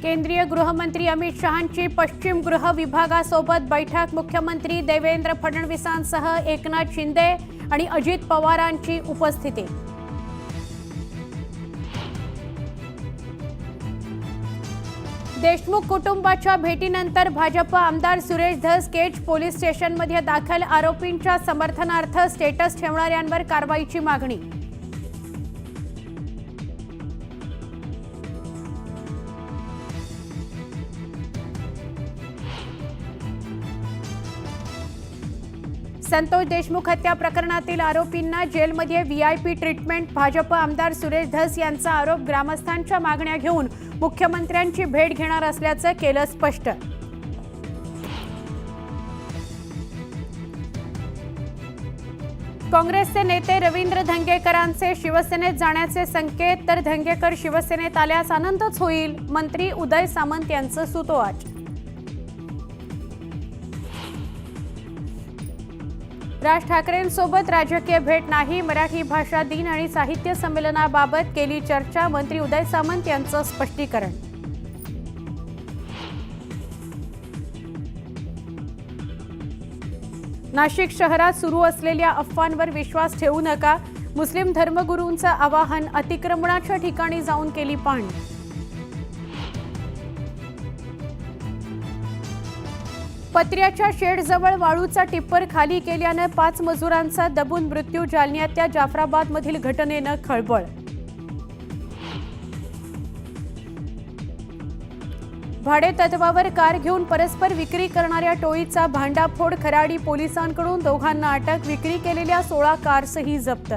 केंद्रीय गृहमंत्री अमित शहांची पश्चिम गृह विभागासोबत बैठक। मुख्यमंत्री देवेंद्र फडणवीसांसह एकनाथ शिंदे आणि अजित पवारांची उपस्थिती। देशमुख कुटुंबाच्या भेटीनंतर भाजप आमदार सुरेश धस केज पोलीस स्टेशनमध्ये दाखल। आरोपींच्या समर्थनार्थ स्टेटस ठेवणाऱ्यांवर कारवाईची मागणी। संतोष देशमुख हत्या प्रकरणातील आरोपींना जेलमध्ये व्हीआयपी ट्रीटमेंट। भाजप आमदार सुरेश धस यांचा आरोप। ग्रामस्थांच्या मागण्या घेऊन मुख्यमंत्र्यांची भेट घेणार असल्याचं केलं स्पष्ट। काँग्रेसचे नेते रवींद्र धंगेकरांचे शिवसेनेत जाण्याचे संकेत। तर धंगेकर शिवसेनेत आल्यास आनंदच होईल, मंत्री उदय सामंत यांचं सुतोवाच। राज ठाकरेंसोबत राजकीय भेट नाही। मराठी भाषा दिन आणि साहित्य संमेलनाबाबत केली चर्चा। मंत्री उदय सामंत यांचं स्पष्टीकरण। नाशिक शहरात सुरू असलेल्या अफवांवर विश्वास ठेवू नका। मुस्लिम धर्मगुरूंचं आवाहन। अतिक्रमणाच्या ठिकाणी जाऊन केली पाहणी। पत्र्याच्या शेडजवळ वाळूचा टिप्पर खाली केल्याने 5 मजुरांचा दबून मृत्यू। जालन्याच्या जाफराबादमधील घटनेनं खळबळ। भाडेतत्वावर कार घेऊन परस्पर विक्री करणाऱ्या टोळीचा भांडाफोड। खराडी पोलिसांकडून दोघांना अटक। विक्री केलेल्या 16 कारसही जप्त।